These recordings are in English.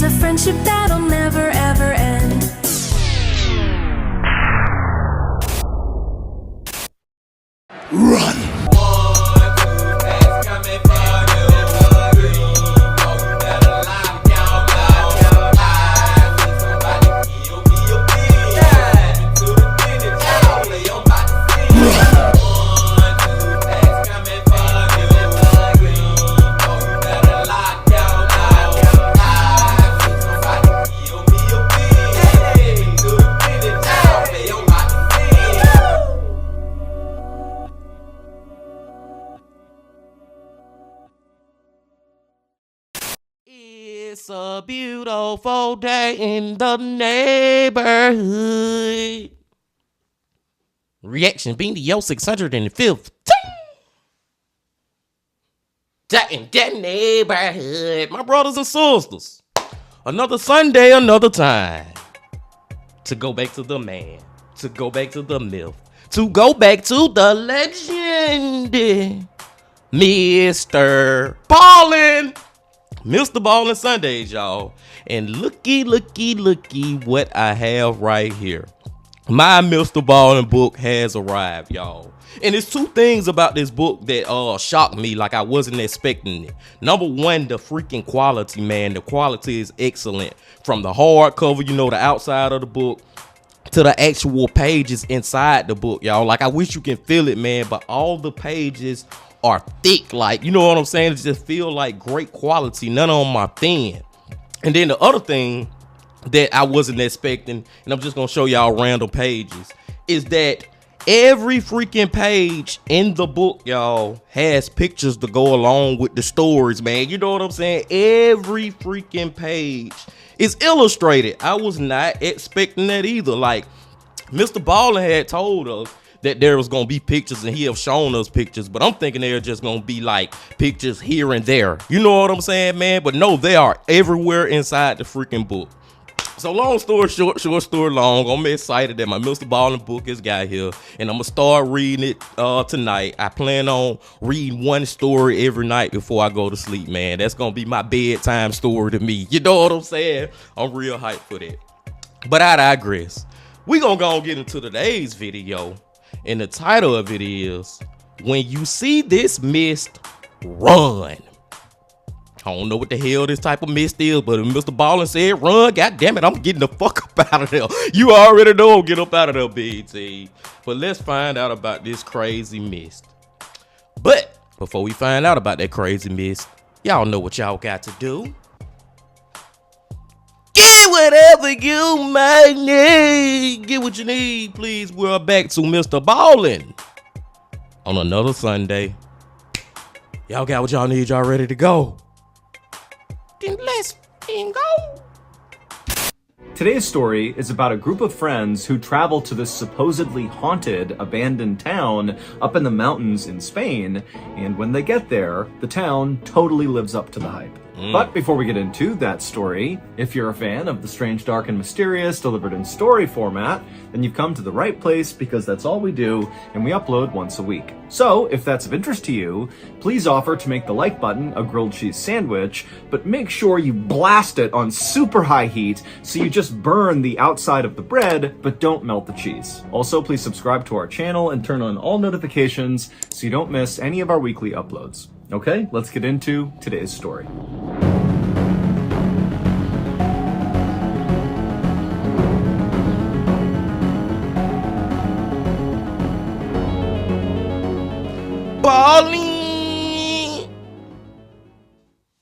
a friendship that'll never ever end. Run! It's a beautiful day in the neighborhood. Reaction being to yo 605th. That in that neighborhood. My brothers and sisters. Another Sunday, another time. To go back to the man. To go back to the myth. To go back to the legend. MrBallen. MrBallen Sundays, y'all. And looky what I have right here. My MrBallen book has arrived, y'all. And there's two things about this book that shocked me, like I wasn't expecting it. Number one, the freaking quality, man. The quality is excellent. From the hardcover, you know, the outside of the book, to the actual pages inside the book, y'all. Like, I wish you can feel it, man, but all the pages are thick, like, you know what I'm saying? It just feel like great quality, none on my thin. And then the other thing that I wasn't expecting, and I'm just gonna show y'all random pages, is that every freaking page in the book, y'all, has pictures to go along with the stories, man. You know what I'm saying? Every freaking page is illustrated. I was not expecting that either. Like, MrBallen had told us that there was gonna be pictures, and he have shown us pictures, but I'm thinking they're just gonna be like pictures here and there. You know what I'm saying, man? But no, they are everywhere inside the freaking book. So long story short, short story long, I'm excited that my MrBallen book has got here, and I'm gonna start reading it tonight. I plan on reading one story every night before I go to sleep, man. That's gonna be my bedtime story to me. You know what I'm saying? I'm real hyped for that. But I digress. We gonna go and get into today's video. And the title of it is, When You See This Mist, Run. I don't know what the hell this type of mist is, but if MrBallen said run, god damn it, I'm getting the fuck up out of there. You already know, get up out of there, BT. But let's find out about this crazy mist. But before we find out about that crazy mist, y'all know what y'all got to do. Get whatever you might need. Get what you need, please. We're back to MrBallen on another Sunday. Y'all got what y'all need. Y'all ready to go? Then let's go. Today's story is about a group of friends who travel to this supposedly haunted, abandoned town up in the mountains in Spain, and when they get there, the town totally lives up to the hype. But before we get into that story, if you're a fan of the strange, dark, and mysterious delivered in story format, then you've come to the right place, because that's all we do, and we upload once a week. So, if that's of interest to you, please offer to make the like button a grilled cheese sandwich, but make sure you blast it on super high heat so you just burn the outside of the bread, but don't melt the cheese. Also, please subscribe to our channel and turn on all notifications so you don't miss any of our weekly uploads. Okay, let's get into today's story. Balling.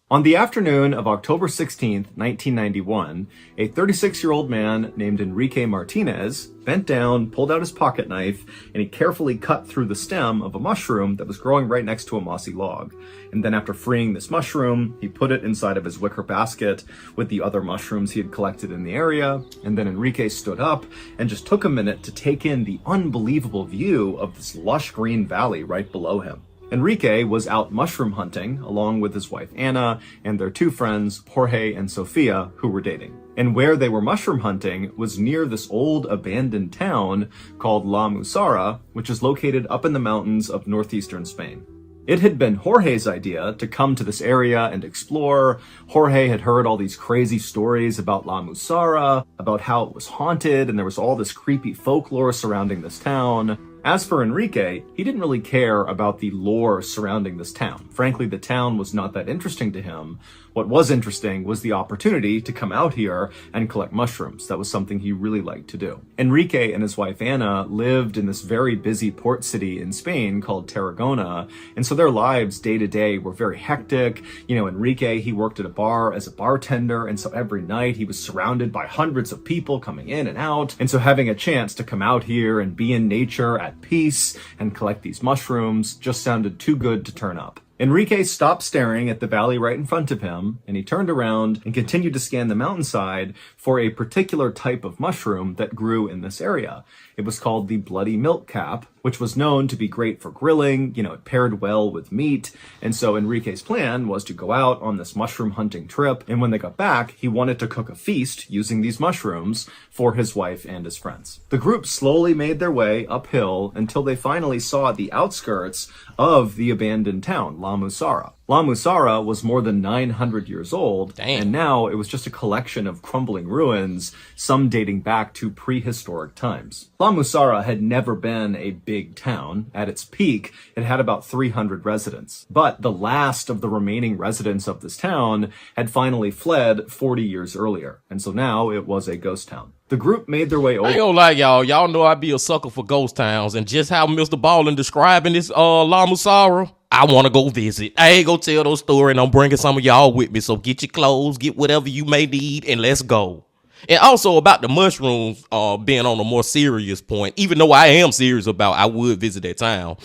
On the afternoon of October 16th, 1991, a 36-year-old man named Enrique Martinez bent down, pulled out his pocket knife, and he carefully cut through the stem of a mushroom that was growing right next to a mossy log. And then after freeing this mushroom, he put it inside of his wicker basket with the other mushrooms he had collected in the area. And then Enrique stood up and just took a minute to take in the unbelievable view of this lush green valley right below him. Enrique was out mushroom hunting along with his wife Anna and their two friends Jorge and Sofia, who were dating. And where they were mushroom hunting was near this old abandoned town called La Musara, which is located up in the mountains of northeastern Spain. It had been Jorge's idea to come to this area and explore. Jorge had heard all these crazy stories about La Musara, about how it was haunted, and there was all this creepy folklore surrounding this town. As for Enrique, he didn't really care about the lore surrounding this town. Frankly, the town was not that interesting to him. What was interesting was the opportunity to come out here and collect mushrooms. That was something he really liked to do. Enrique and his wife Anna lived in this very busy port city in Spain called Tarragona, and so their lives day to day were very hectic. Enrique, he worked at a bar as a bartender, and so every night he was surrounded by hundreds of people coming in and out, and so having a chance to come out here and be in nature at peace and collect these mushrooms just sounded too good to turn up. Enrique stopped staring at the valley right in front of him, and he turned around and continued to scan the mountainside for a particular type of mushroom that grew in this area. It was called the bloody milk cap, which was known to be great for grilling. It paired well with meat. And so Enrique's plan was to go out on this mushroom hunting trip, and when they got back, he wanted to cook a feast using these mushrooms for his wife and his friends. The group slowly made their way uphill until they finally saw the outskirts of the abandoned town, La Musara. La Musara was more than 900 years old, and now it was just a collection of crumbling ruins, some dating back to prehistoric times. La Musara had never been a big town. At its peak, it had about 300 residents. But the last of the remaining residents of this town had finally fled 40 years earlier, and so now it was a ghost town. The group made their way over. I ain't gonna lie, y'all. Y'all know I be a sucker for ghost towns, and just how MrBallen describing this La Musara, I want to go visit. I ain't gonna tell those stories, and I'm bringing some of y'all with me. So get your clothes, get whatever you may need, and let's go. And also about the mushrooms, being on a more serious point, even though I am serious about, I would visit that town.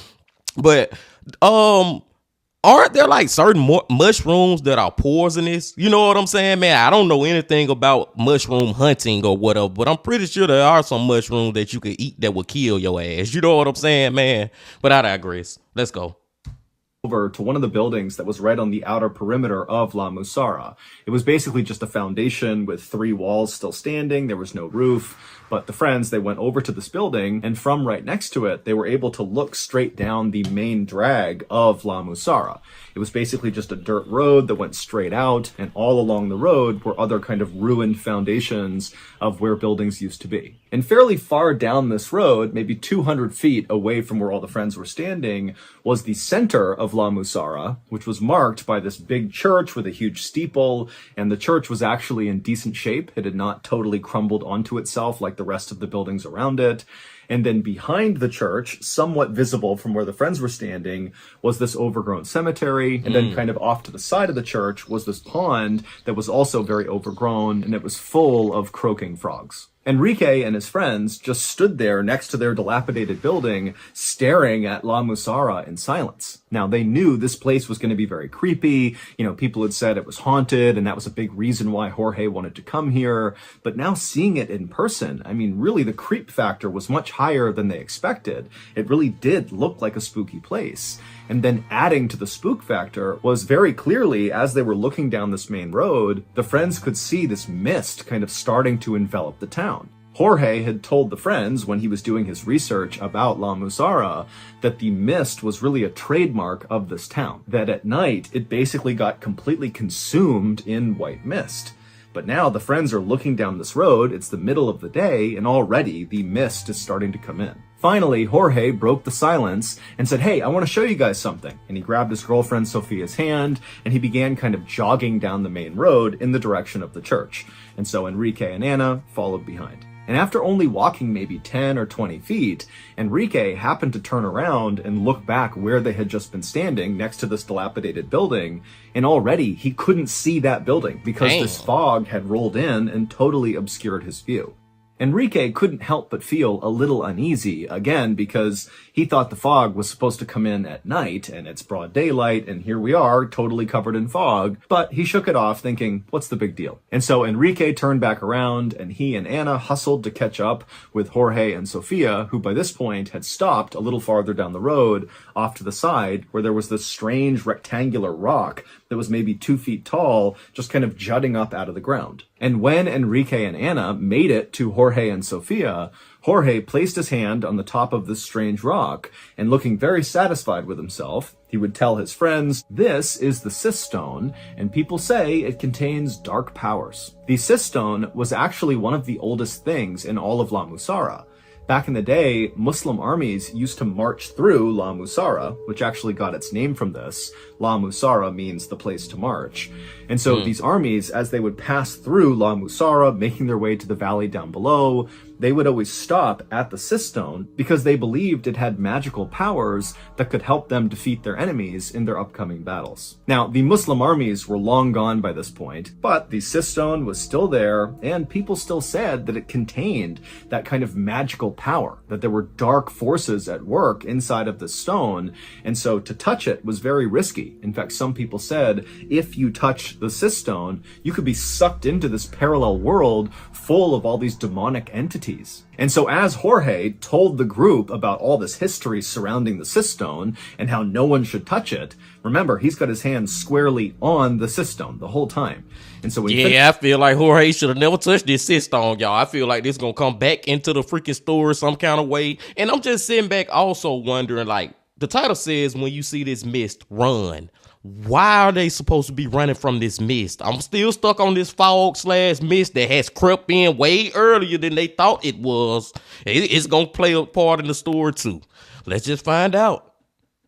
But aren't there like certain mushrooms that are poisonous? You know what I'm saying, man? I don't know anything about mushroom hunting or whatever, but I'm pretty sure there are some mushrooms that you can eat that will kill your ass. You know what I'm saying, man? But I digress. Let's go over to one of the buildings that was right on the outer perimeter of La Musara. It was basically just a foundation with 3 walls still standing. There was no roof. But the friends, they went over to this building, and from right next to it, they were able to look straight down the main drag of La Musara. It was basically just a dirt road that went straight out, and all along the road were other kind of ruined foundations of where buildings used to be. And fairly far down this road, maybe 200 feet away from where all the friends were standing, was the center of La Musara, which was marked by this big church with a huge steeple, and the church was actually in decent shape. It had not totally crumbled onto itself like the rest of the buildings around it. And then behind the church, somewhat visible from where the friends were standing, was this overgrown cemetery. And then kind of off to the side of the church was this pond that was also very overgrown, and it was full of croaking frogs. Enrique and his friends just stood there next to their dilapidated building, staring at La Musara in silence. Now, they knew this place was going to be very creepy. People had said it was haunted, and that was a big reason why Jorge wanted to come here. But now seeing it in person, really the creep factor was much higher than they expected. It really did look like a spooky place. And then adding to the spook factor was very clearly, as they were looking down this main road, the friends could see this mist kind of starting to envelop the town. Jorge had told the friends when he was doing his research about La Musara that the mist was really a trademark of this town, that at night it basically got completely consumed in white mist. But now the friends are looking down this road, it's the middle of the day, and already the mist is starting to come in. Finally, Jorge broke the silence and said, "Hey, I want to show you guys something." And he grabbed his girlfriend Sophia's hand, and he began kind of jogging down the main road in the direction of the church. And so Enrique and Anna followed behind. And after only walking maybe 10 or 20 feet, Enrique happened to turn around and look back where they had just been standing next to this dilapidated building, and already he couldn't see that building because this fog had rolled in and totally obscured his view. Enrique couldn't help but feel a little uneasy, again, because he thought the fog was supposed to come in at night, and it's broad daylight, and here we are, totally covered in fog, but he shook it off, thinking, what's the big deal? And so Enrique turned back around, and he and Anna hustled to catch up with Jorge and Sofia, who by this point had stopped a little farther down the road, off to the side, where there was this strange rectangular rock that was maybe 2 feet tall, just kind of jutting up out of the ground. And when Enrique and Anna made it to Jorge Jorge and Sofia, Jorge placed his hand on the top of this strange rock, and looking very satisfied with himself, he would tell his friends, "This is the Sis Stone, and people say it contains dark powers." The Sis Stone was actually one of the oldest things in all of La Musara. Back in the day, Muslim armies used to march through La Musara, which actually got its name from this. La Musara means the place to march. And so these armies, as they would pass through La Musara, making their way to the valley down below, they would always stop at the Sis Stone because they believed it had magical powers that could help them defeat their enemies in their upcoming battles. Now, the Muslim armies were long gone by this point, but the Sis Stone was still there, and people still said that it contained that kind of magical power, that there were dark forces at work inside of the stone, and so to touch it was very risky. In fact, some people said if you touch the Sis Stone, you could be sucked into this parallel world full of all these demonic entities. And so as Jorge told the group about all this history surrounding the Sis Stone and how no one should touch it, remember, he's got his hands squarely on the Sis Stone the whole time. And so I feel like Jorge should have never touched this Sis Stone, y'all. I feel like this is going to come back into the freaking story some kind of way. And I'm just sitting back also wondering, like, the title says when you see this mist, run. Why are they supposed to be running from this mist? I'm still stuck on this fog/mist that has crept in way earlier than they thought it was. It's going to play a part in the story too. Let's just find out.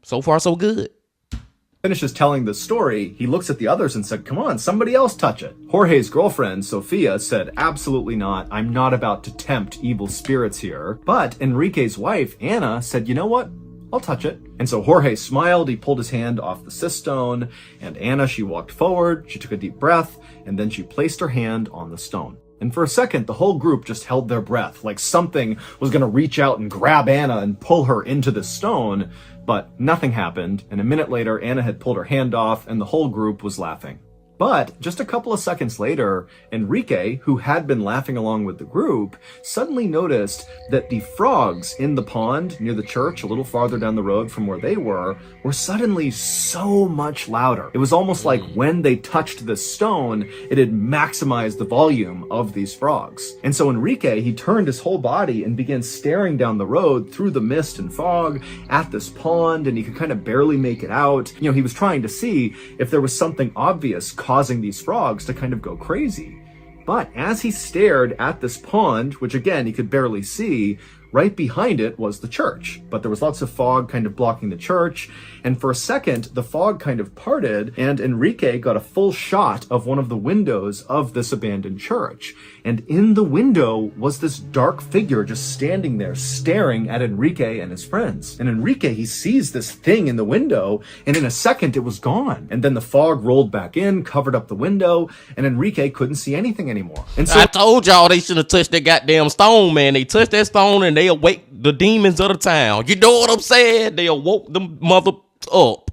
So far, so good. Finishes telling the story, he looks at the others and said, "Come on, somebody else touch it." Jorge's girlfriend, Sofia, said, "Absolutely not. I'm not about to tempt evil spirits here." But Enrique's wife, Anna, said, "You know what? I'll touch it." And so Jorge smiled, he pulled his hand off the Sis Stone, and Anna, she walked forward, she took a deep breath, and then she placed her hand on the stone. And for a second, the whole group just held their breath, like something was going to reach out and grab Anna and pull her into the stone, but nothing happened, and a minute later, Anna had pulled her hand off, and the whole group was laughing. But just a couple of seconds later, Enrique, who had been laughing along with the group, suddenly noticed that the frogs in the pond near the church, a little farther down the road from where they were suddenly so much louder. It was almost like when they touched the stone, it had maximized the volume of these frogs. And so Enrique, he turned his whole body and began staring down the road through the mist and fog at this pond, and he could kind of barely make it out. You know, he was trying to see if there was something obvious causing these frogs to kind of go crazy. But as he stared at this pond, which again, he could barely see, right behind it was the church. But there was lots of fog kind of blocking the church. And for a second, the fog kind of parted, and Enrique got a full shot of one of the windows of this abandoned church. And in the window was this dark figure just standing there staring at Enrique and his friends. And Enrique, he sees this thing in the window, and in a second it was gone. And then the fog rolled back in, covered up the window, and Enrique couldn't see anything anymore. And so I told y'all they should have touched that goddamn stone, man. They touched that stone and they awake the demons of the town. You know what I'm saying? They awoke them mother up.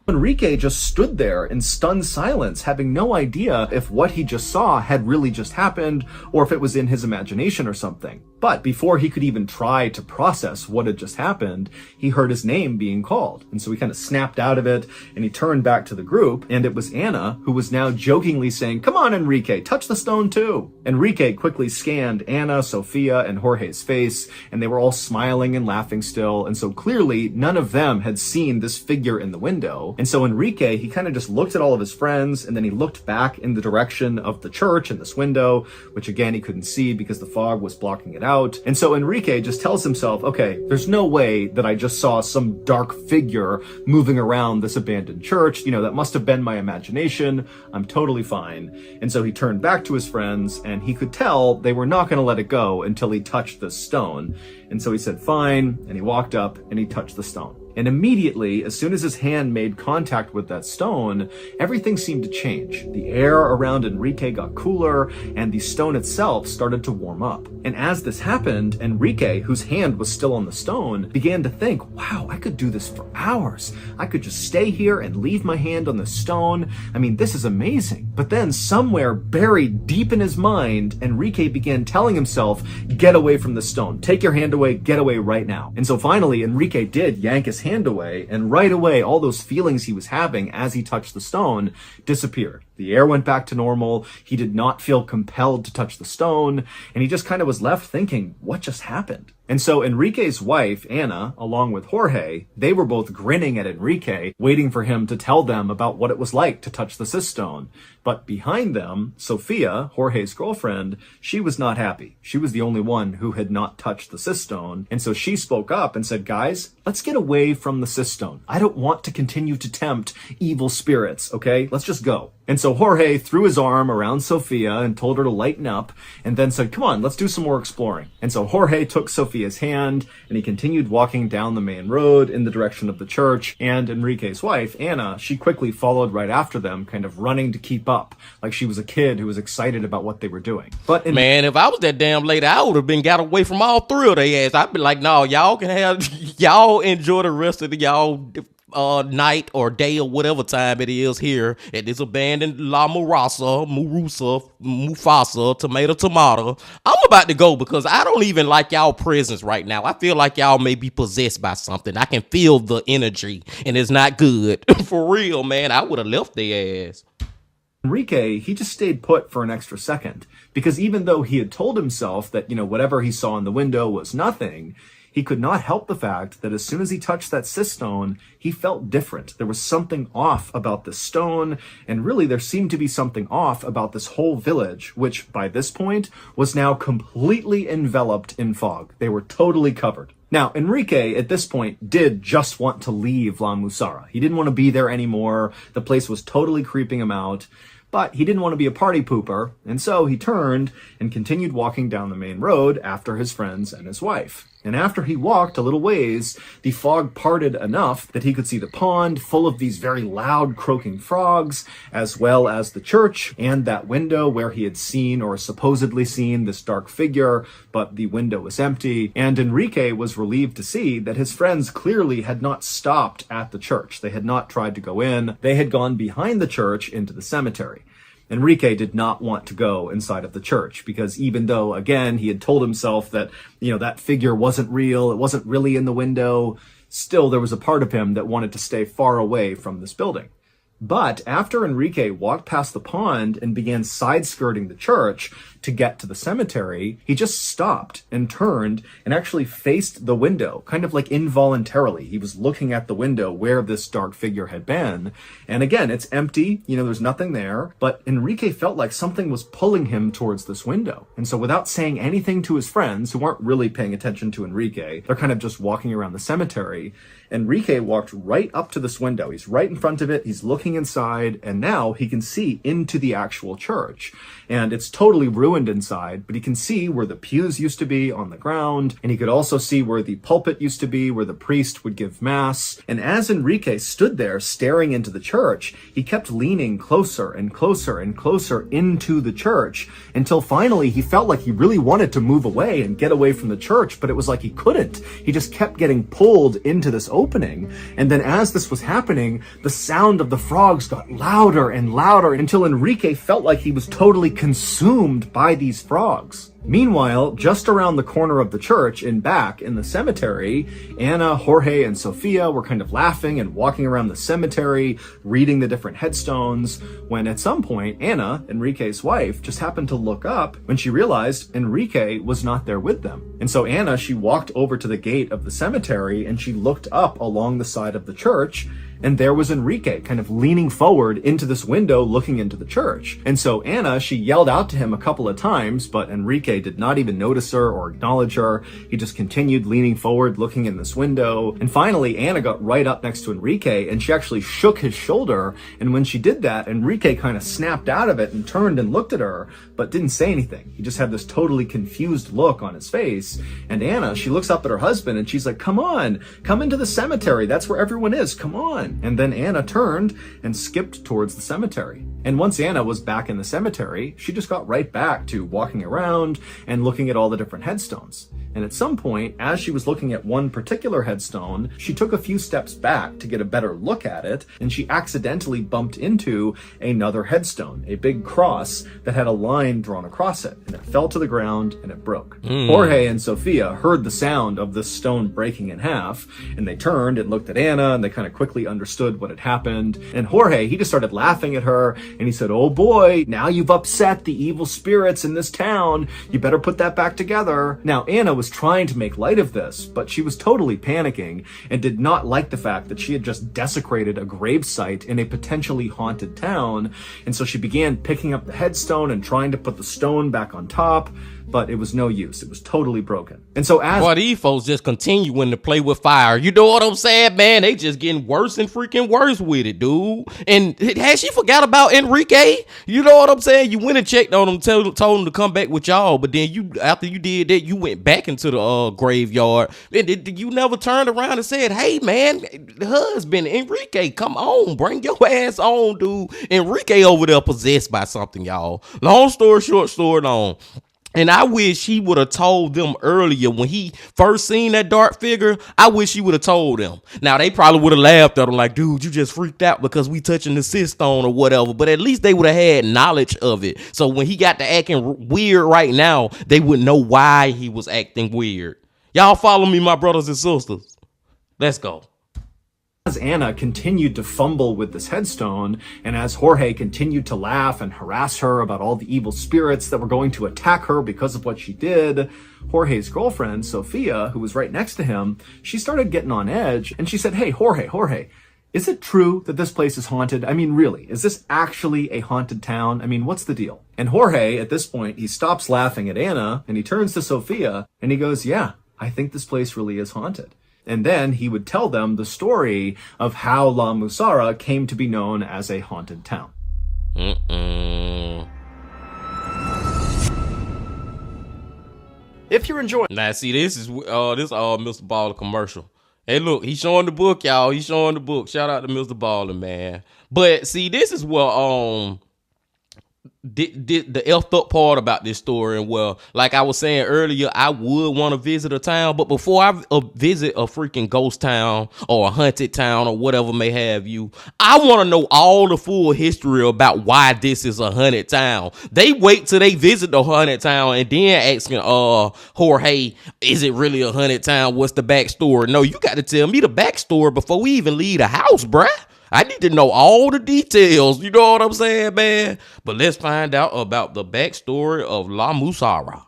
Enrique just stood there in stunned silence, having no idea if what he just saw had really just happened or if it was in his imagination or something. But before he could even try to process what had just happened, he heard his name being called. And so he kind of snapped out of it and he turned back to the group, and it was Anna, who was now jokingly saying, "Come on, Enrique, touch the stone too." Enrique quickly scanned Anna, Sofia, and Jorge's face, and they were all smiling and laughing still. And so clearly none of them had seen this figure in the window. And so Enrique, he kind of just looked at all of his friends, and then he looked back in the direction of the church and this window, which again, he couldn't see because the fog was blocking it out. And so Enrique just tells himself, okay, there's no way that I just saw some dark figure moving around this abandoned church. You know, that must have been my imagination. I'm totally fine. And so he turned back to his friends, and he could tell they were not going to let it go until he touched this stone. And so he said, fine, and he walked up and he touched the stone. And immediately, as soon as his hand made contact with that stone, everything seemed to change. The air around Enrique got cooler, and the stone itself started to warm up. And as this happened, Enrique, whose hand was still on the stone, began to think, wow, I could do this for hours. I could just stay here and leave my hand on the stone. I mean, this is amazing. But then somewhere buried deep in his mind, Enrique began telling himself, get away from the stone. Take your hand away, get away right now. And so finally, Enrique did yank his hand away, and right away all those feelings he was having as he touched the stone disappeared. The air went back to normal. He did not feel compelled to touch the stone, and he just kind of was left thinking, what just happened? And so Enrique's wife, Anna, along with Jorge, they were both grinning at Enrique, waiting for him to tell them about what it was like to touch the cyst stone. But behind them, Sophia, Jorge's girlfriend, she was not happy. She was the only one who had not touched the cyst stone. And so she spoke up and said, guys, let's get away from the cyst stone. I don't want to continue to tempt evil spirits, okay? Let's just go. And so Jorge threw his arm around Sophia and told her to lighten up, and then said, come on, let's do some more exploring. And so Jorge took Sophia's hand, and he continued walking down the main road in the direction of the church. And Enrique's wife, Anna, she quickly followed right after them, kind of running to keep up, like she was a kid who was excited about what they were doing. But man, if I was that damn lady, I would have been got away from all three of their ass. I'd be like, no, y'all can have, y'all enjoy the rest of the y'all night or day or whatever time it is here at this abandoned La Mufasa, tomato. I'm about to go because I don't even like y'all presence right now. I feel like y'all may be possessed by something. I can feel the energy and it's not good. For real, man. I would have left their ass. Enrique, he just stayed put for an extra second because even though he had told himself that, whatever he saw in the window was nothing, he could not help the fact that as soon as he touched that cyst stone, he felt different. There was something off about the stone, and really there seemed to be something off about this whole village, which by this point was now completely enveloped in fog. They were totally covered. Now, Enrique, at this point, did just want to leave La Musara. He didn't want to be there anymore. The place was totally creeping him out. But he didn't want to be a party pooper, and so he turned and continued walking down the main road after his friends and his wife. And after he walked a little ways, the fog parted enough that he could see the pond full of these very loud croaking frogs, as well as the church and that window where he had seen or supposedly seen this dark figure, but the window was empty. And Enrique was relieved to see that his friends clearly had not stopped at the church. They had not tried to go in. They had gone behind the church into the cemetery. Enrique did not want to go inside of the church because even though, again, he had told himself that, that figure wasn't real, it wasn't really in the window, still there was a part of him that wanted to stay far away from this building. But after Enrique walked past the pond and began side-skirting the church to get to the cemetery, he just stopped and turned and actually faced the window, kind of like involuntarily. He was looking at the window where this dark figure had been. And again, it's empty, there's nothing there, but Enrique felt like something was pulling him towards this window. And so without saying anything to his friends, who weren't really paying attention to Enrique, they're kind of just walking around the cemetery, Enrique walked right up to this window. He's right in front of it. He's looking inside, and now he can see into the actual church. And it's totally ruined inside, but he can see where the pews used to be on the ground, and he could also see where the pulpit used to be, where the priest would give mass. And as Enrique stood there staring into the church, he kept leaning closer and closer and closer into the church until finally he felt like he really wanted to move away and get away from the church, but it was like he couldn't. He just kept getting pulled into this opening. And then as this was happening, the sound of the frogs got louder and louder until Enrique felt like he was totally consumed by these frogs. Meanwhile, just around the corner of the church and back in the cemetery, Anna, Jorge, and Sophia were kind of laughing and walking around the cemetery, reading the different headstones, when at some point, Anna, Enrique's wife, just happened to look up when she realized Enrique was not there with them. And so Anna, she walked over to the gate of the cemetery and she looked up along the side of the church, and there was Enrique kind of leaning forward into this window looking into the church. And so Anna, she yelled out to him a couple of times, but Enrique did not even notice her or acknowledge her. He just continued leaning forward, looking in this window. And finally, Anna got right up next to Enrique and she actually shook his shoulder. And when she did that, Enrique kind of snapped out of it and turned and looked at her, but didn't say anything. He just had this totally confused look on his face. And Anna, she looks up at her husband and she's like, come on, come into the cemetery. That's where everyone is. Come on. And then Anna turned and skipped towards the cemetery. And once Anna was back in the cemetery, she just got right back to walking around and looking at all the different headstones. And at some point, as she was looking at one particular headstone, she took a few steps back to get a better look at it, and she accidentally bumped into another headstone, a big cross that had a line drawn across it, and it fell to the ground and it broke. Jorge and Sophia heard the sound of this stone breaking in half, and they turned and looked at Anna, and they kind of quickly understood what had happened. And Jorge, he just started laughing at her, And he said, oh boy, now you've upset the evil spirits in this town. You better put that back together. Now, Anna was trying to make light of this, but she was totally panicking and did not like the fact that she had just desecrated a gravesite in a potentially haunted town. And so she began picking up the headstone and trying to put the stone back on top, but it was no use. It was totally broken. And so as Boy, these folks just continuing to play with fire. You know what I'm saying, man? They just getting worse and freaking worse with it, dude. And has she forgot about Enrique? You know what I'm saying? You went and checked on him, told him to come back with y'all, but then after you did that, you went back into the graveyard. And you never turned around and said, hey, man, husband, Enrique, come on, bring your ass on, dude. Enrique over there possessed by something, y'all. Long story short, story long. And I wish he would have told them earlier when he first seen that dark figure. I wish he would have told them. Now, they probably would have laughed at him like, dude, you just freaked out because we touching the cistone or whatever. But at least they would have had knowledge of it. So when he got to acting weird right now, they would know why he was acting weird. Y'all follow me, my brothers and sisters. Let's go. As Anna continued to fumble with this headstone, and as Jorge continued to laugh and harass her about all the evil spirits that were going to attack her because of what she did, Jorge's girlfriend, Sophia, who was right next to him, she started getting on edge, and she said, hey, Jorge, is it true that this place is haunted? I mean, really, is this actually a haunted town? I mean, what's the deal? And Jorge, at this point, he stops laughing at Anna, and he turns to Sophia, and he goes, yeah, I think this place really is haunted. And then he would tell them the story of how La Musara came to be known as a haunted town. If you're enjoying... Now, see, this is MrBallen commercial. Hey, look, he's showing the book, y'all. He's showing the book. Shout out to MrBallen, man. But, see, this is what... the effed up part about this story, and well, like I was saying earlier, I would want to visit a town, but before I visit a freaking ghost town or a haunted town or whatever may have you, I want to know all the full history about why this is a haunted town. They wait till they visit the haunted town and then asking Jorge, is it really a haunted town? What's the backstory? No, you got to tell me the backstory before we even leave the house, bruh. I need to know all the details. You know what I'm saying, man? But let's find out about the backstory of La Musara.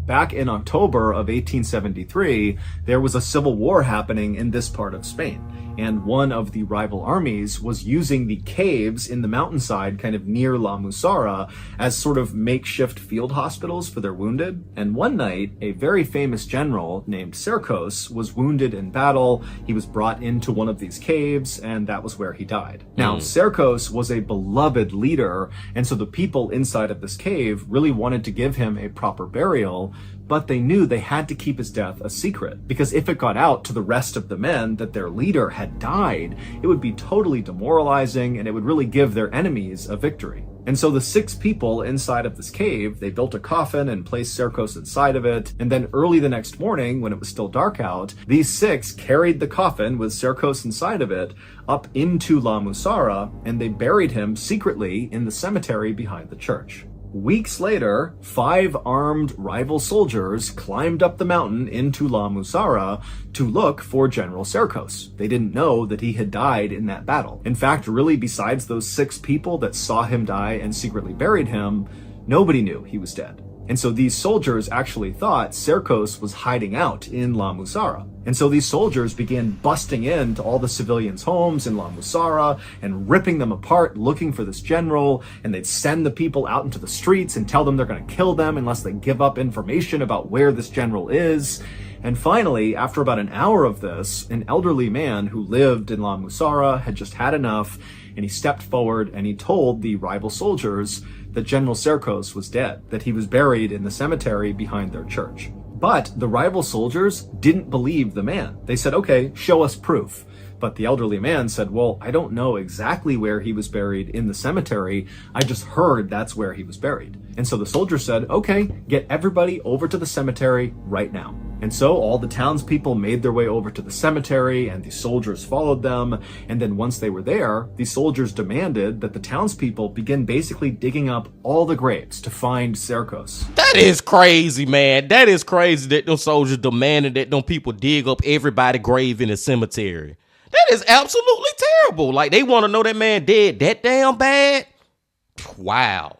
Back in October of 1873, there was a civil war happening in this part of Spain. And one of the rival armies was using the caves in the mountainside kind of near La Musara as sort of makeshift field hospitals for their wounded. And one night, a very famous general named Cercos was wounded in battle. He was brought into one of these caves, and that was where he died. Now, Cercos was a beloved leader, and so the people inside of this cave really wanted to give him a proper burial, but they knew they had to keep his death a secret, because if it got out to the rest of the men that their leader had died, it would be totally demoralizing and it would really give their enemies a victory. And so the 6 people inside of this cave, they built a coffin and placed Cercos inside of it, and then early the next morning, when it was still dark out, these 6 carried the coffin with Cercos inside of it up into La Musara, and they buried him secretly in the cemetery behind the church. Weeks later, 5 armed rival soldiers climbed up the mountain into La Musara to look for General Cercos. They didn't know that he had died in that battle. In fact, really, besides those 6 people that saw him die and secretly buried him, nobody knew he was dead. And so these soldiers actually thought Cercos was hiding out in La Musara. And so these soldiers began busting into all the civilians' homes in La Musara and ripping them apart, looking for this general, and they'd send the people out into the streets and tell them they're going to kill them unless they give up information about where this general is. And finally, after about an hour of this, an elderly man who lived in La Musara had just had enough, and he stepped forward and he told the rival soldiers that General Cercos was dead, that he was buried in the cemetery behind their church. But the rival soldiers didn't believe the man. They said, okay, show us proof. But the elderly man said, well, I don't know exactly where he was buried in the cemetery. I just heard that's where he was buried. And so the soldier said, okay, get everybody over to the cemetery right now. And so all the townspeople made their way over to the cemetery, and the soldiers followed them. And then once they were there, the soldiers demanded that the townspeople begin basically digging up all the graves to find Cercos. That is crazy, man. That is crazy that those soldiers demanded that them people dig up everybody's grave in the cemetery. That is absolutely terrible. Like, they want to know that man dead that damn bad? Wow.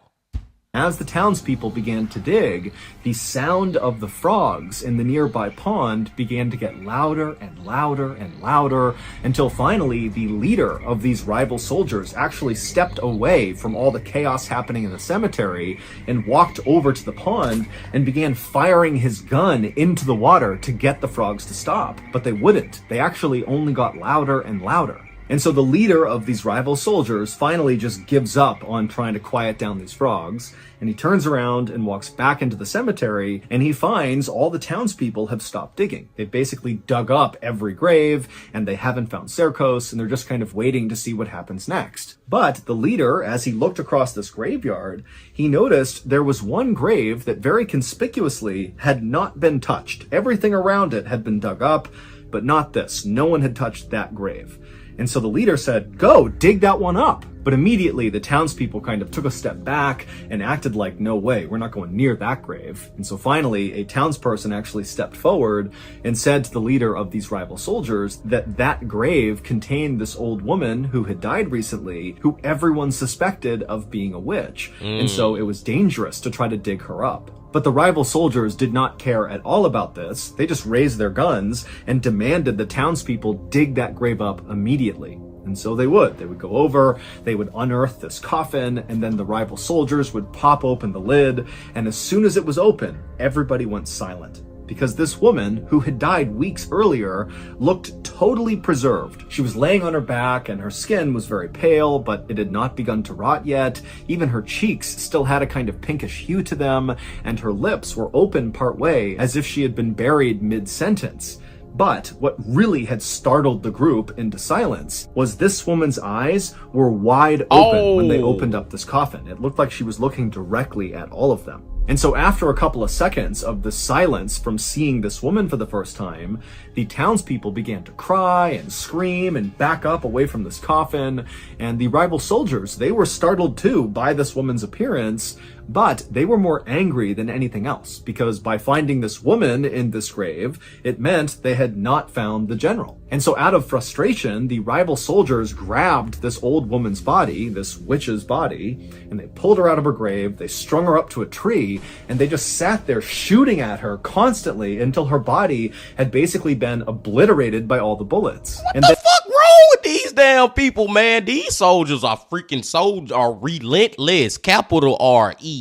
As the townspeople began to dig, the sound of the frogs in the nearby pond began to get louder and louder and louder, until finally the leader of these rival soldiers actually stepped away from all the chaos happening in the cemetery and walked over to the pond and began firing his gun into the water to get the frogs to stop. But they wouldn't. They actually only got louder and louder. And so the leader of these rival soldiers finally just gives up on trying to quiet down these frogs, and he turns around and walks back into the cemetery, and he finds all the townspeople have stopped digging. They've basically dug up every grave, and they haven't found Cercos, and they're just kind of waiting to see what happens next. But the leader, as he looked across this graveyard, he noticed there was one grave that very conspicuously had not been touched. Everything around it had been dug up, but not this. No one had touched that grave. And so the leader said, "Go, dig that one up." But immediately the townspeople kind of took a step back and acted like, "No way, we're not going near that grave." And so finally a townsperson actually stepped forward and said to the leader of these rival soldiers that that grave contained this old woman who had died recently, who everyone suspected of being a witch. And so it was dangerous to try to dig her up. But the rival soldiers did not care at all about this. They just raised their guns and demanded the townspeople dig that grave up immediately. And so they would. They would go over, they would unearth this coffin, and then the rival soldiers would pop open the lid. And as soon as it was open, everybody went silent. Because this woman, who had died weeks earlier, looked totally preserved. She was laying on her back and her skin was very pale, but it had not begun to rot yet. Even her cheeks still had a kind of pinkish hue to them, and her lips were open partway as if she had been buried mid-sentence. But what really had startled the group into silence was this woman's eyes were wide open when they opened up this coffin. It looked like she was looking directly at all of them. And so after a couple of seconds of the silence from seeing this woman for the first time, the townspeople began to cry and scream and back up away from this coffin. And the rival soldiers, they were startled too by this woman's appearance, but they were more angry than anything else, because by finding this woman in this grave, it meant they had not found the general. And so out of frustration, the rival soldiers grabbed this old woman's body, this witch's body, and they pulled her out of her grave, they strung her up to a tree, and they just sat there shooting at her constantly until her body had basically been obliterated by all the bullets. What the fuck wrong with these damn people, man? These soldiers are freaking soldiers, are relentless. Capital RELENTESS.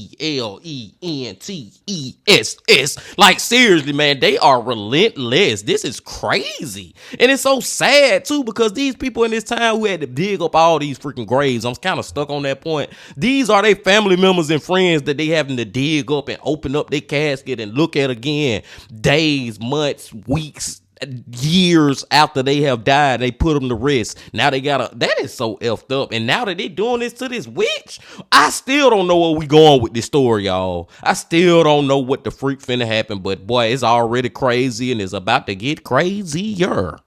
Like, seriously, man, they are relentless. This is crazy. And it's so sad too, because these people in this town who had to dig up all these freaking graves, I'm kind of stuck on that point. These are their family members and friends that they having to dig up and open up their casket and look at again days, months, weeks, years after they have died. They put them to rest. Now they gotta, that is so effed up. And now that they doing this to this witch, I still don't know where we going with this story, y'all. I still don't know what the freak finna happen, but boy, it's already crazy and it's about to get crazier.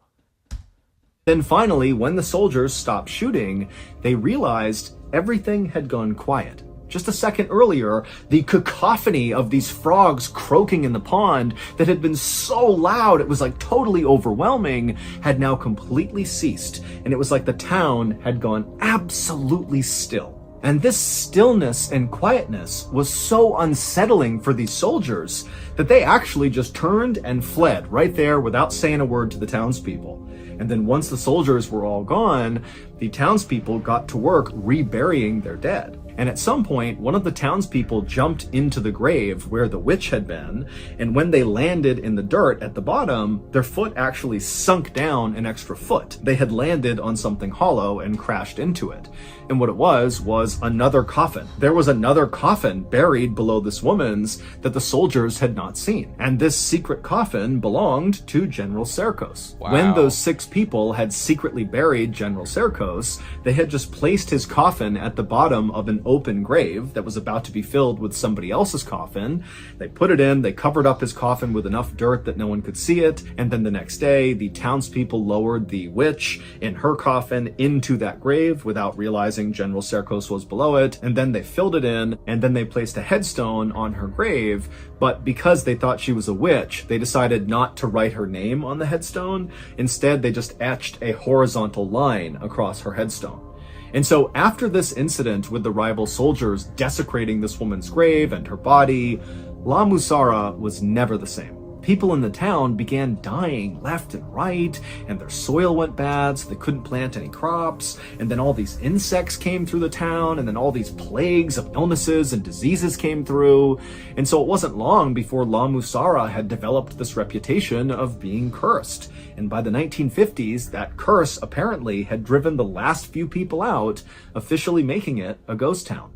Then finally, when the soldiers stopped shooting, they realized everything had gone quiet. Just a second earlier, the cacophony of these frogs croaking in the pond that had been so loud it was like totally overwhelming had now completely ceased, and it was like the town had gone absolutely still. And this stillness and quietness was so unsettling for these soldiers that they actually just turned and fled right there without saying a word to the townspeople. And then once the soldiers were all gone, the townspeople got to work reburying their dead. And at some point, one of the townspeople jumped into the grave where the witch had been, and when they landed in the dirt at the bottom, their foot actually sunk down an extra foot. They had landed on something hollow and crashed into it. And what it was another coffin. There was another coffin buried below this woman's that the soldiers had not seen. And this secret coffin belonged to General Cercos. Wow. When those 6 people had secretly buried General Cercos, they had just placed his coffin at the bottom of an an open grave that was about to be filled with somebody else's coffin. They put it in, they covered up his coffin with enough dirt that no one could see it, and then the next day, the townspeople lowered the witch in her coffin into that grave without realizing General Serkos was below it, and then they filled it in, and then they placed a headstone on her grave, but because they thought she was a witch, they decided not to write her name on the headstone. Instead, they just etched a horizontal line across her headstone. And so after this incident with the rival soldiers desecrating this woman's grave and her body, La Musara was never the same. People in the town began dying left and right, and their soil went bad, so they couldn't plant any crops, and then all these insects came through the town, and then all these plagues of illnesses and diseases came through, and so it wasn't long before La Musara had developed this reputation of being cursed. And by the 1950s, that curse apparently had driven the last few people out, officially making it a ghost town.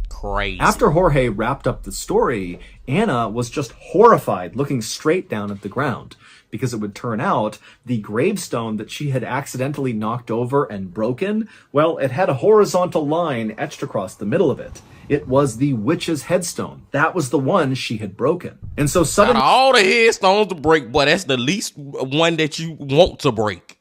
Crazy. After Jorge wrapped up the story, Anna was just horrified looking straight down at the ground, because it would turn out the gravestone that she had accidentally knocked over and broken, well, it had a horizontal line etched across the middle of it. It was the witch's headstone. That was the one she had broken. And so suddenly, all the headstones to break, but that's the least one that you want to break.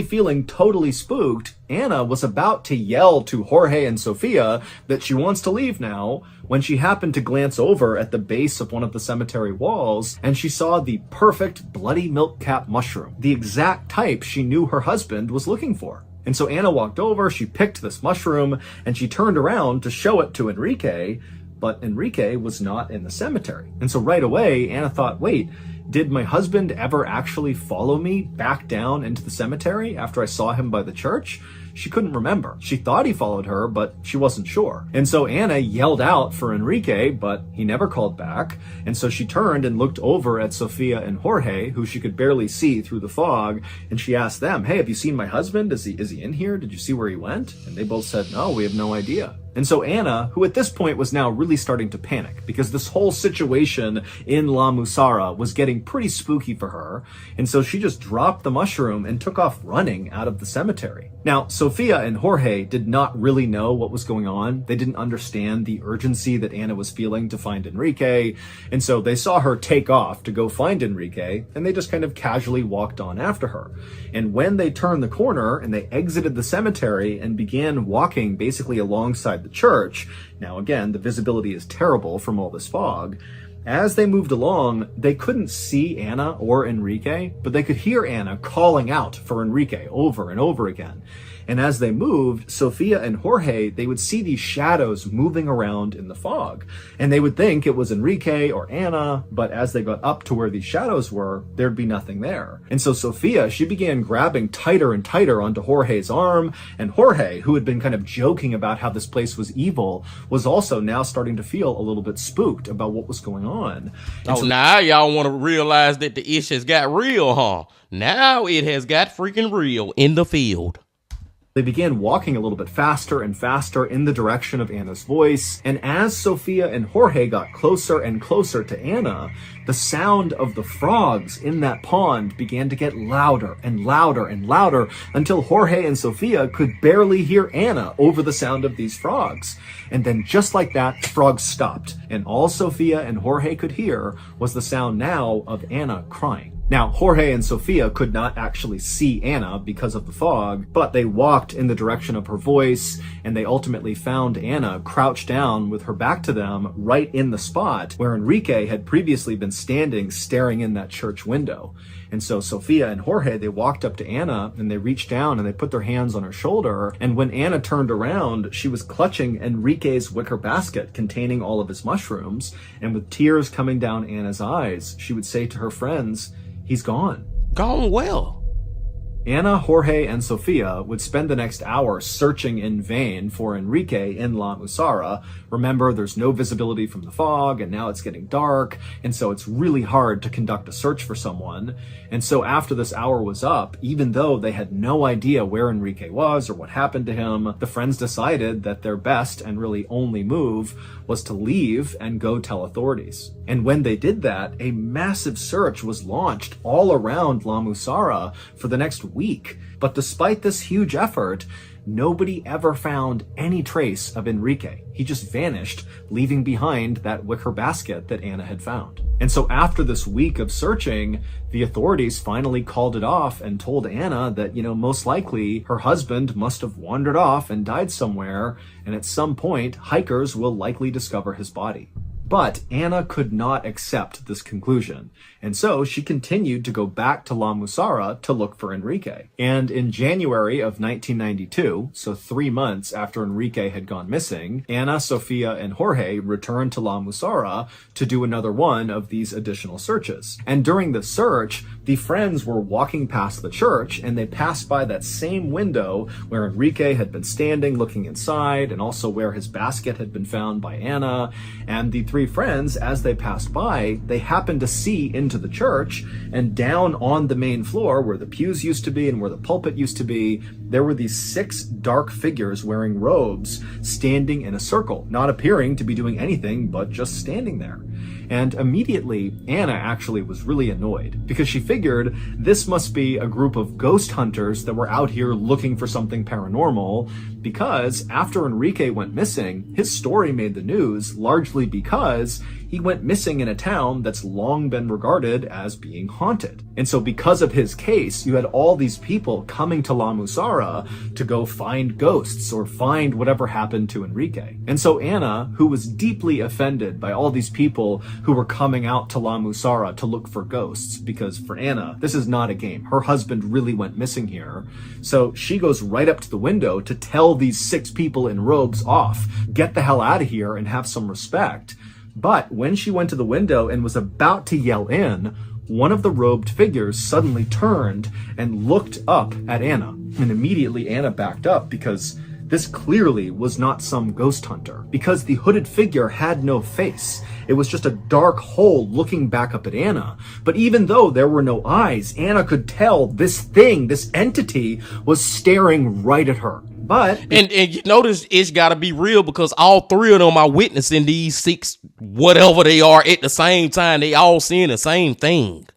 feeling totally spooked, Anna was about to yell to Jorge and Sofia that she wants to leave now when she happened to glance over at the base of one of the cemetery walls and she saw the perfect bloody milk cap mushroom, the exact type she knew her husband was looking for. And so Anna walked over, she picked this mushroom, and she turned around to show it to Enrique, but Enrique was not in the cemetery. And so right away, Anna thought, wait, did my husband ever actually follow me back down into the cemetery after I saw him by the church? She couldn't remember. She thought he followed her, but she wasn't sure. And so Anna yelled out for Enrique, but he never called back. And so she turned and looked over at Sofia and Jorge, who she could barely see through the fog, and she asked them, hey, have you seen my husband? Is he in here? Did you see where he went? And they both said, no, we have no idea. And so Anna, who at this point was now really starting to panic because this whole situation in La Musara was getting pretty spooky for her, and so she just dropped the mushroom and took off running out of the cemetery. Now, Sofia and Jorge did not really know what was going on. They didn't understand the urgency that Anna was feeling to find Enrique, and so they saw her take off to go find Enrique, and they just kind of casually walked on after her. And when they turned the corner and they exited the cemetery and began walking basically alongside the church, now again, the visibility is terrible from all this fog, as they moved along, they couldn't see Anna or Enrique, but they could hear Anna calling out for Enrique over and over again. And as they moved, Sofia and Jorge, they would see these shadows moving around in the fog. And they would think it was Enrique or Anna, but as they got up to where these shadows were, there'd be nothing there. And so Sofia, she began grabbing tighter and tighter onto Jorge's arm, and Jorge, who had been kind of joking about how this place was evil, was also now starting to feel a little bit spooked about what was going on. And so now y'all want to realize that the ish has got real, huh? Now it has got freaking real in the field. They began walking a little bit faster and faster in the direction of Anna's voice, and as Sofia and Jorge got closer and closer to Anna, the sound of the frogs in that pond began to get louder and louder and louder until Jorge and Sofia could barely hear Anna over the sound of these frogs. And then just like that, the frogs stopped, and all Sofia and Jorge could hear was the sound now of Anna crying. Now, Jorge and Sofia could not actually see Anna because of the fog, but they walked in the direction of her voice, and they ultimately found Anna crouched down with her back to them right in the spot where Enrique had previously been standing staring in that church window. And so Sofia and Jorge, they walked up to Anna and they reached down and they put their hands on her shoulder. And when Anna turned around, she was clutching Enrique's wicker basket containing all of his mushrooms. And with tears coming down Anna's eyes, she would say to her friends, "He's gone." Gone well. Anna, Jorge, and Sofia would spend the next hour searching in vain for Enrique in La Musara. Remember, there's no visibility from the fog, and now it's getting dark, and so it's really hard to conduct a search for someone. And so after this hour was up, even though they had no idea where Enrique was or what happened to him, the friends decided that their best and really only move was to leave and go tell authorities. And when they did that, a massive search was launched all around La Musara for the next week. But despite this huge effort, nobody ever found any trace of Enrique. He just vanished, leaving behind that wicker basket that Anna had found. And so after this week of searching, the authorities finally called it off and told Anna that, most likely her husband must have wandered off and died somewhere, and at some point, hikers will likely discover his body. But Anna could not accept this conclusion, and so she continued to go back to La Musara to look for Enrique. And in January of 1992, so 3 months after Enrique had gone missing, Anna, Sofia, and Jorge returned to La Musara to do another one of these additional searches. And during the search, the friends were walking past the church, and they passed by that same window where Enrique had been standing looking inside, and also where his basket had been found by Anna. And the three friends, as they passed by, they happened to see into the church, and down on the main floor where the pews used to be and where the pulpit used to be, there were these 6 dark figures wearing robes standing in a circle, not appearing to be doing anything but just standing there. And immediately, Anna actually was really annoyed because she figured this must be a group of ghost hunters that were out here looking for something paranormal, because after Enrique went missing, his story made the news largely because he went missing in a town that's long been regarded as being haunted. And so because of his case, you had all these people coming to La Musara to go find ghosts or find whatever happened to Enrique. And so Anna, who was deeply offended by all these people who were coming out to La Musara to look for ghosts, because for Anna, this is not a game. Her husband really went missing here. So she goes right up to the window to tell these 6 people in robes off, get the hell out of here and have some respect. But when she went to the window and was about to yell in, one of the robed figures suddenly turned and looked up at Anna. And immediately Anna backed up because this clearly was not some ghost hunter, because the hooded figure had no face. It was just a dark hole looking back up at Anna. But even though there were no eyes, Anna could tell this thing, this entity, was staring right at her. But and you notice it's got to be real, because all 3 of them are witnessing these 6 whatever they are at the same time. They all seeing the same thing.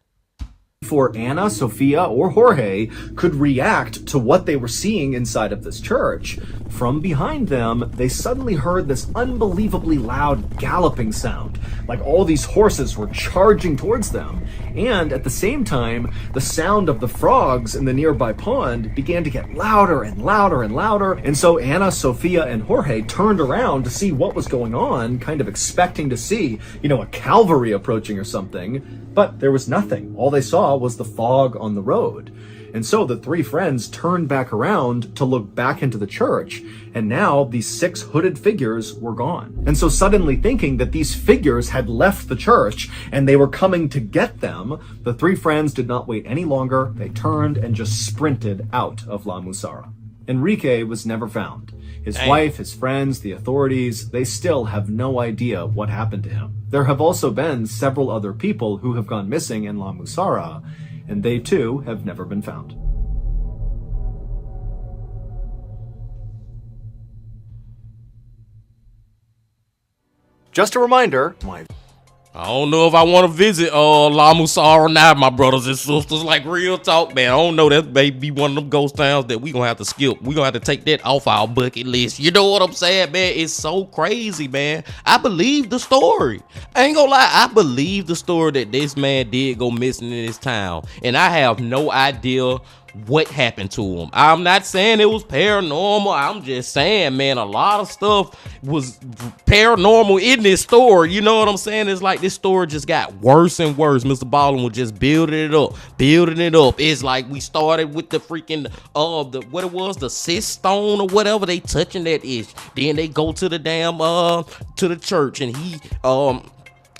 Before Anna, Sofia, or Jorge could react to what they were seeing inside of this church, from behind them, they suddenly heard this unbelievably loud galloping sound, like all these horses were charging towards them. And at the same time, the sound of the frogs in the nearby pond began to get louder and louder and louder. And so Anna, Sofia, and Jorge turned around to see what was going on, kind of expecting to see, a cavalry approaching or something. But there was nothing. All they saw was the fog on the road. And so the 3 friends turned back around to look back into the church, and now these 6 hooded figures were gone. And so suddenly thinking that these figures had left the church and they were coming to get them, the 3 friends did not wait any longer. They turned and just sprinted out of La Musara. Enrique was never found. His wife, his friends, the authorities, they still have no idea what happened to him. There have also been several other people who have gone missing in La Musara, and they too have never been found. Just a reminder, I don't know if I want to visit La Musara now, my brothers and sisters. Like, real talk, man. I don't know. That may be one of them ghost towns that we gonna have to skip. We gonna have to take that off our bucket list. You know what I'm saying, man? It's so crazy, man. I believe the story. I ain't gonna lie. I believe the story that this man did go missing in this town, and I have no idea what happened to him. I'm not saying it was paranormal. I'm just saying, man, a lot of stuff was paranormal in this story. You know what I'm saying? It's like this story just got worse and worse. MrBallen was just building it up. It's like we started with the freaking the cis stone or whatever they touching that is. Then they go to the damn to the church, and he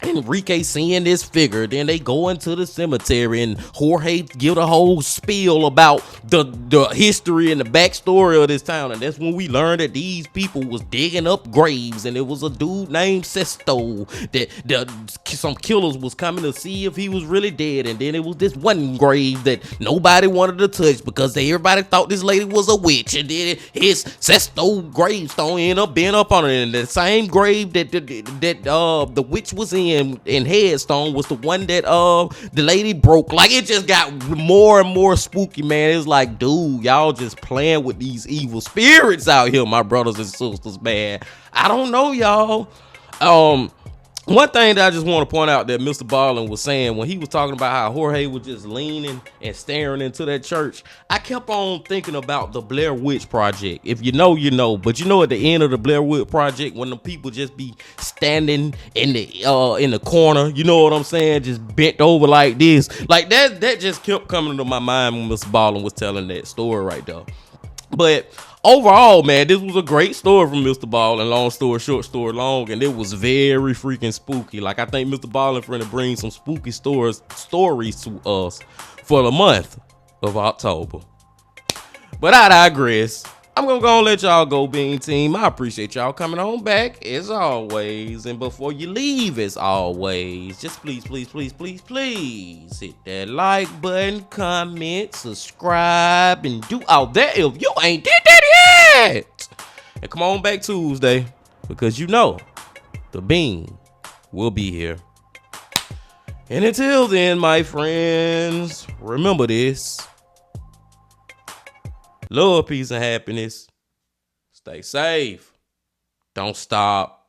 Enrique seeing this figure. Then they go into the cemetery, and Jorge give a whole spiel about the history and the backstory of this town. And that's when we learned that these people was digging up graves, and it was a dude named Sesto that some killers was coming to see if he was really dead. And then it was this one grave that nobody wanted to touch because everybody thought this lady was a witch. And then his Sesto gravestone ended up being up on it, and the same grave that the witch was in in Headstone was the one that the lady broke. Like, it just got more and more spooky, man. It's like, dude, y'all just playing with these evil spirits out here, my brothers and sisters, man. I don't know, y'all. One thing that I just want to point out that Mr. Ballen was saying when he was talking about how Jorge was just leaning and staring into that church, I kept on thinking about the Blair Witch Project. If you know, you know. But you know, at the end of the Blair Witch Project, when the people just be standing in the corner, you know what I'm saying, just bent over like this, like that just kept coming to my mind when Mr. Ballen was telling that story right there. But overall, man, this was a great story from Mr. Ballen. Long story short, story long, and it was very freaking spooky. Like, I think Mr. Ballen finna bring some spooky stories to us for the month of October. But I digress. I'm gonna go and let y'all go, Bean Team. I appreciate y'all coming on back as always. And before you leave, as always, just please hit that like button, comment, subscribe, and do all that if you ain't did that yet. And come on back Tuesday, because you know the Bean will be here. And until then, my friends, remember this. Love, peace, and happiness. Stay safe. Don't stop.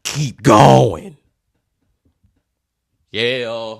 Keep going. Yeah.